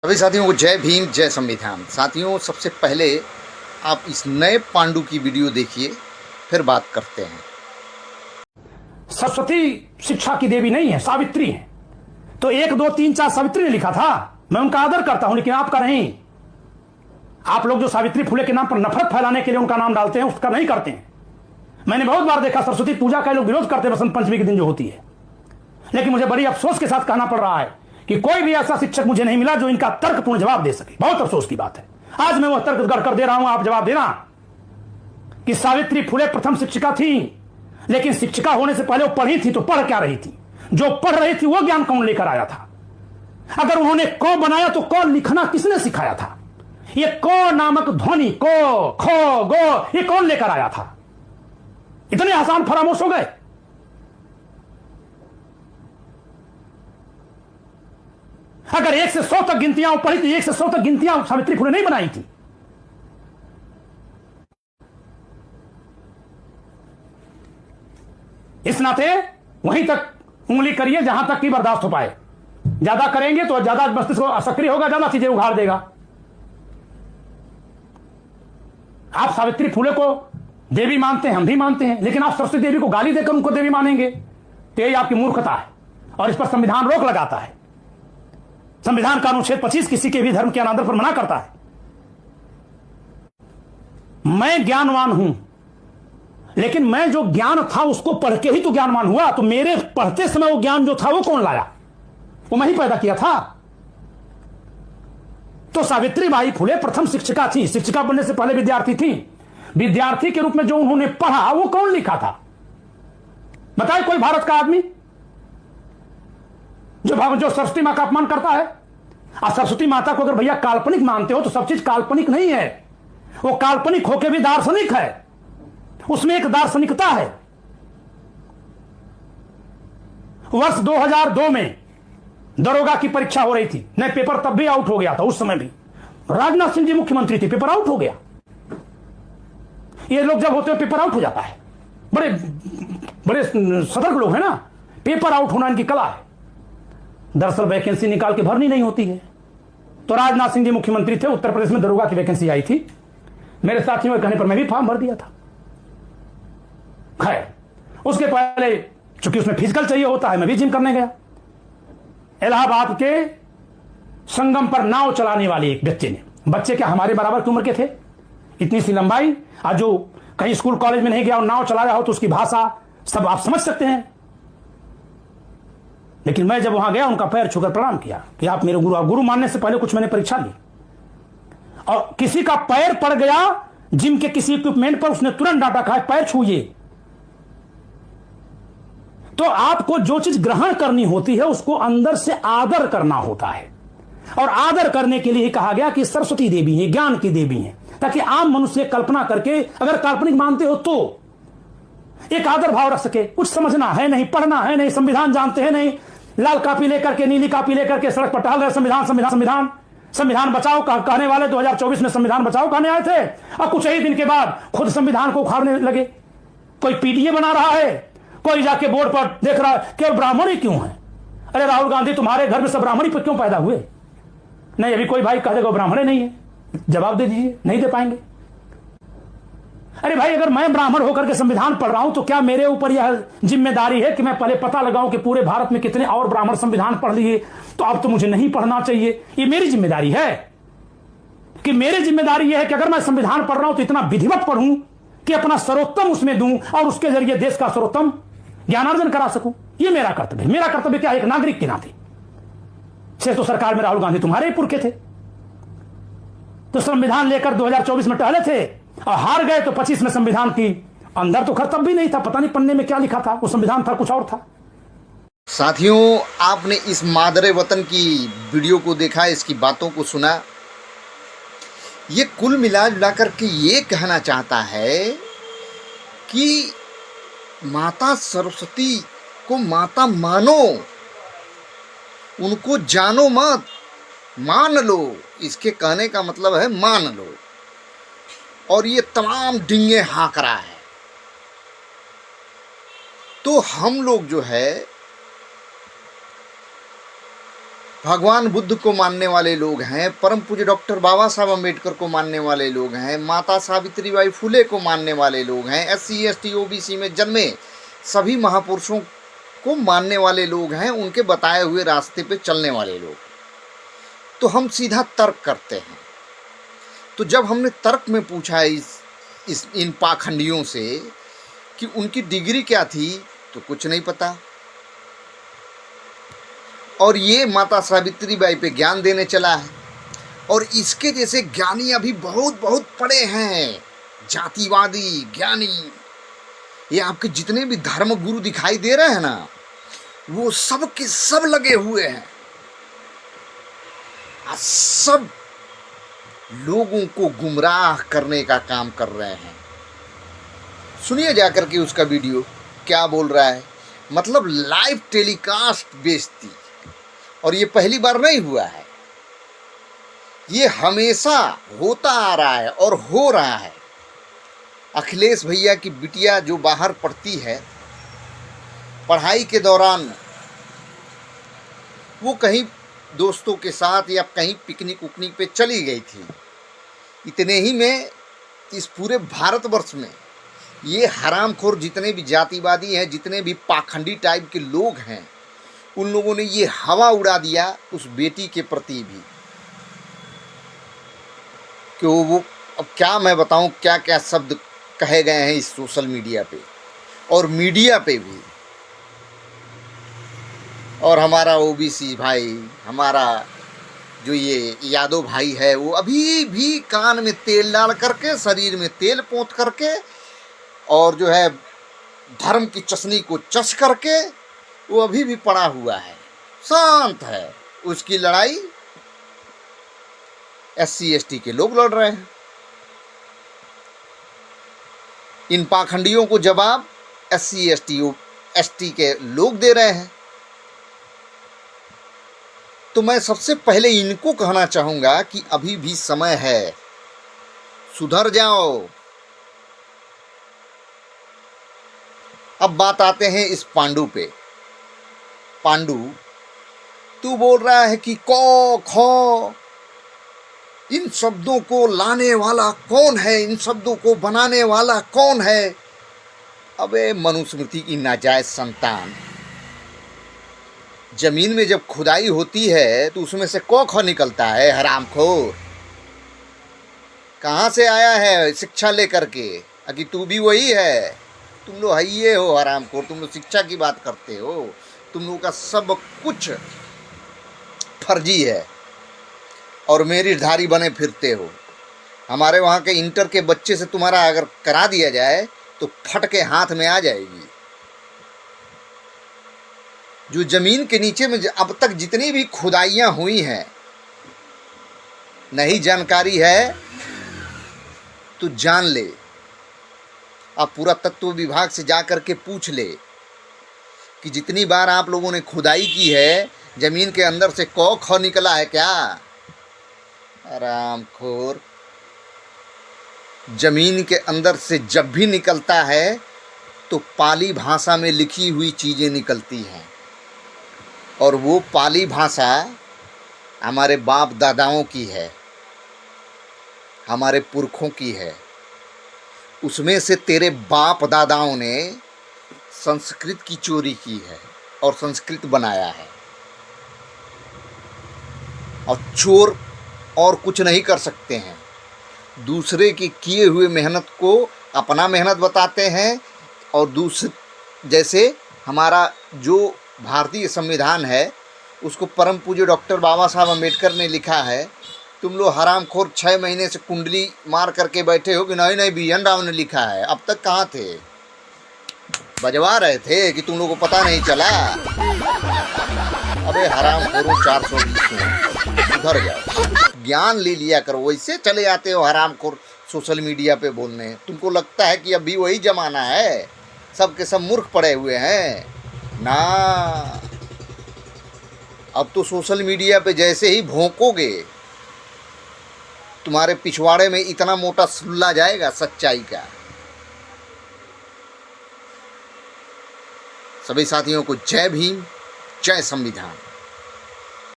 सभी साथियों को जय भीम जय संविधान। साथियों, सबसे पहले आप इस नए पांडु की वीडियो देखिए, फिर बात करते हैं। सरस्वती शिक्षा की देवी नहीं है, सावित्री है। तो 1 2 3 4 सावित्री ने लिखा था। मैं उनका आदर करता हूं, लेकिन आपका नहीं। आप लोग जो सावित्री फुले के नाम पर नफरत फैलाने के लिए उनका नाम डालते हैं, उसका नहीं करते हैं। मैंने बहुत बार देखा सरस्वती पूजा का लोग विरोध करते हैं बसंत पंचमी के दिन जो होती है, लेकिन मुझे बड़ी अफसोस के साथ कहना पड़ रहा है कि कोई भी ऐसा शिक्षक मुझे नहीं मिला जो इनका तर्कपूर्ण जवाब दे सके। बहुत अफसोस की बात है। आज मैं वह तर्क गढ़ कर दे रहा हूं, आप जवाब देना कि सावित्री फुले प्रथम शिक्षिका थी, लेकिन शिक्षिका होने से पहले वो पढ़ी थी तो पढ़ क्या रही थी? जो पढ़ रही थी वो ज्ञान कौन लेकर आया था? अगर उन्होंने क बनाया तो क लिखना किसने सिखाया था? ये क नामक ध्वनि को खो गो ये कौन लेकर आया था? इतने आसान फरामोश हो गए। अगर 1 से 100 तक गिनतियां पढ़ी थी, 1 से 100 तक गिनतियां सावित्री फुले नहीं बनाई थी। इस नाते वहीं तक उंगली करिए जहां तक की बर्दाश्त हो पाए। ज्यादा करेंगे तो ज्यादा मस्तिष्क सक्रिय होगा, ज्यादा चीजें उघाड़ देगा। आप सावित्री फुले को देवी मानते हैं, हम भी मानते हैं, लेकिन आप सरस्वती देवी को गाली देकर उनको देवी मानेंगे तो यही आपकी मूर्खता है। और इस पर संविधान रोक लगाता है। संविधान का अनुच्छेद 25 किसी के भी धर्म के अनादर पर मना करता है। मैं ज्ञानवान हूं, लेकिन मैं जो ज्ञान था उसको पढ़ के ही तो ज्ञानवान हुआ। तो मेरे पढ़ते समय वो ज्ञान जो था वो कौन लाया? वो मैं ही पैदा किया था। तो सावित्री बाई फुले प्रथम शिक्षिका थी। शिक्षिका बनने से पहले विद्यार्थी थी। विद्यार्थी के रूप में जो उन्होंने पढ़ा वो कौन लिखा था? बताए कोई भारत का आदमी जो सरस्वती मां का अपमान करता है। और सरस्वती माता को अगर भैया काल्पनिक मानते हो तो सब चीज काल्पनिक नहीं है। वो काल्पनिक होकर भी दार्शनिक है, उसमें एक दार्शनिकता है। वर्ष 2002 में दरोगा की परीक्षा हो रही थी। नहीं, पेपर तब भी आउट हो गया था। उस समय भी राजनाथ सिंह जी मुख्यमंत्री थे, पेपर आउट हो गया। ये लोग जब होते हैं पेपर आउट हो जाता है। बड़े बड़े सतर्क लोग हैं ना, पेपर आउट होना इनकी कला है। दरअसल वैकेंसी निकाल के भरनी नहीं होती है। तो राजनाथ सिंह जी मुख्यमंत्री थे, उत्तर प्रदेश में दरोगा की वैकेंसी आई थी। मेरे साथियों के कहने पर मैं भी फॉर्म भर दिया था। खैर, उसके पहले चूंकि उसमें फिजिकल चाहिए होता है, मैं भी जिम करने गया। इलाहाबाद के संगम पर नाव चलाने वाली एक बच्चे ने, बच्चे क्या हमारे बराबर की उम्र के थे, इतनी सी लंबाई, और जो कहीं स्कूल कॉलेज में नहीं गया और नाव चला रहा हो तो उसकी भाषा सब आप समझ सकते हैं। लेकिन मैं जब वहां गया उनका पैर छूकर प्रणाम किया कि आप मेरे गुरु। गुरु मानने से पहले कुछ मैंने परीक्षा ली, और किसी का पैर पड़ गया जिम के किसी इक्विपमेंट पर, उसने तुरंत डांटा, कहा पैर छूइए। तो आपको जो चीज ग्रहण करनी होती है उसको अंदर से आदर करना होता है। और आदर करने के लिए कहा गया कि सरस्वती देवी है, ज्ञान की देवी है, ताकि आम मनुष्य कल्पना करके अगर काल्पनिक मानते हो तो एक आदर भाव रख सके। कुछ समझना है नहीं, पढ़ना है नहीं, संविधान जानते हैं नहीं, लाल कापी लेकर के, नीली कापी लेकर के सड़क पर टहल रहे। संविधान संविधान संविधान संविधान बचाओ कहने वाले 2024 में संविधान बचाओ कहने आए थे, और कुछ ही दिन के बाद खुद संविधान को उखाड़ने लगे। कोई पीडीए बना रहा है, कोई जाके बोर्ड पर देख रहा है कि ब्राह्मण ही क्यों है। अरे राहुल गांधी, तुम्हारे घर में सब ब्राह्मण ही क्यों पैदा हुए? नहीं, अभी कोई भाई कह देगा ब्राह्मण ही नहीं है, जवाब दे दीजिए, नहीं दे पाएंगे। अरे भाई, अगर मैं ब्राह्मण होकर के संविधान पढ़ रहा हूं तो क्या मेरे ऊपर यह जिम्मेदारी है कि मैं पहले पता लगाऊं कि पूरे भारत में कितने और ब्राह्मण संविधान पढ़ लिए, तो अब तो मुझे नहीं पढ़ना चाहिए? ये मेरी जिम्मेदारी है कि मेरी जिम्मेदारी यह है कि अगर मैं संविधान पढ़ रहा हूं तो इतना विधिवत पढ़ूं कि अपना सर्वोत्तम उसमें दूं और उसके जरिए देश का सर्वोत्तम ज्ञानार्जन करा सकूं। यह मेरा कर्तव्य है। मेरा कर्तव्य क्या, एक नागरिक के नाते। से तो सरकार में राहुल गांधी तुम्हारे ही पुरखे थे, तो संविधान लेकर 2024 में टहले थे और हार गए। तो 25 में संविधान की अंदर तो खर तब भी नहीं था, पता नहीं पन्ने में क्या लिखा था, वो संविधान था कुछ और था। साथियों, आपने इस मादरे वतन की वीडियो को देखा, इसकी बातों को सुना। ये कुल मिला जुला करके ये कहना चाहता है कि माता सरस्वती को माता मानो, उनको जानो मत, मान लो। इसके कहने का मतलब है मान लो। और ये तमाम डिंगे हाँक रहा है। तो हम लोग जो है भगवान बुद्ध को मानने वाले लोग हैं, परम पूज्य डॉक्टर बाबा साहब अम्बेडकर को मानने वाले लोग हैं, माता सावित्रीबाई फुले को मानने वाले लोग हैं, SC ST OBC में जन्मे सभी महापुरुषों को मानने वाले लोग हैं, उनके बताए हुए रास्ते पे चलने वाले लोग। तो हम सीधा तर्क करते हैं। तो जब हमने तर्क में पूछा इन पाखंडियों से कि उनकी डिग्री क्या थी, तो कुछ नहीं पता। और ये माता सावित्रीबाई पे ज्ञान देने चला है। और इसके जैसे ज्ञानी अभी बहुत बहुत पड़े हैं, जातिवादी ज्ञानी। ये आपके जितने भी धर्म गुरु दिखाई दे रहे हैं ना, वो सब के सब लगे हुए हैं, सब लोगों को गुमराह करने का काम कर रहे हैं। सुनिए जाकर के उसका वीडियो क्या बोल रहा है। मतलब लाइव टेलीकास्ट बेइज्जती। और ये पहली बार नहीं हुआ है, ये हमेशा होता आ रहा है और हो रहा है। अखिलेश भैया की बिटिया जो बाहर पढ़ती है, पढ़ाई के दौरान वो कहीं दोस्तों के साथ या कहीं पिकनिक उकनिक पे चली गई थी। इतने ही में इस पूरे भारतवर्ष में ये हरामखोर जितने भी जातिवादी हैं, जितने भी पाखंडी टाइप के लोग हैं, उन लोगों ने ये हवा उड़ा दिया उस बेटी के प्रति भी कि वो अब क्या मैं बताऊं क्या क्या शब्द कहे गए हैं इस सोशल मीडिया पे और मीडिया पे भी। और हमारा OBC भाई, हमारा जो ये यादव भाई है, वो अभी भी कान में तेल डाल करके, शरीर में तेल पोंछ करके और जो है धर्म की चसनी को चस करके वो अभी भी पड़ा हुआ है, शांत है। उसकी लड़ाई SC ST के लोग लड़ रहे हैं। इन पाखंडियों को जवाब SC ST के लोग दे रहे हैं। तो मैं सबसे पहले इनको कहना चाहूँगा कि अभी भी समय है, सुधर जाओ। अब बात आते हैं इस पांडु पे। पांडु, तू बोल रहा है कि कौ खौ, इन शब्दों को लाने वाला कौन है, इन शब्दों को बनाने वाला कौन है? अबे मनुस्मृति की नाजायज संतान, जमीन में जब खुदाई होती है तो उसमें से कौ खौ निकलता है, हरामखोर। कहाँ से आया है शिक्षा लेकर के? कि तू भी वही है? तुम लोग हइये हो हरामखोर, तुम लोग शिक्षा की बात करते हो। तुम लोगों का सब कुछ फर्जी है और मेरिटधारी बने फिरते हो। हमारे वहाँ के इंटर के बच्चे से तुम्हारा अगर करा दिया जाए तो फट के हाथ में आ जाएगी। जो जमीन के नीचे में अब तक जितनी भी खुदाइयाँ हुई हैं, नहीं जानकारी है तो जान ले। आप पूरा तत्व विभाग से जा कर के पूछ ले कि जितनी बार आप लोगों ने खुदाई की है, जमीन के अंदर से कौ खौ निकला है क्या? हरामखोर, जमीन के अंदर से जब भी निकलता है तो पाली भाषा में लिखी हुई चीज़ें निकलती हैं। और वो पाली भाषा हमारे बाप दादाओं की है, हमारे पुरखों की है। उसमें से तेरे बाप दादाओं ने संस्कृत की चोरी की है और संस्कृत बनाया है। और चोर और कुछ नहीं कर सकते हैं, दूसरे की किए हुए मेहनत को अपना मेहनत बताते हैं। और दूसरे जैसे हमारा जो भारतीय संविधान है उसको परम पूज्य डॉक्टर बाबा साहब अम्बेडकर ने लिखा है। तुम लोग हरामखोर 6 महीने से कुंडली मार करके बैठे हो कि नहीं BN राव ने लिखा है। अब तक कहाँ थे? बजवा रहे थे कि तुम लोगों को पता नहीं चला। अबे हरामखोरों 420 सुधर जाओ, ज्ञान ले लिया करो। वैसे चले आते हो हरामखोर सोशल मीडिया पे बोलने। तुमको लगता है कि अभी वही जमाना है, सब के सब मूर्ख पड़े हुए हैं ना। अब तो सोशल मीडिया पे जैसे ही भौंकोगे, तुम्हारे पिछवाड़े में इतना मोटा सुल्ला जाएगा सच्चाई का। सभी साथियों को जय भीम, जय संविधान।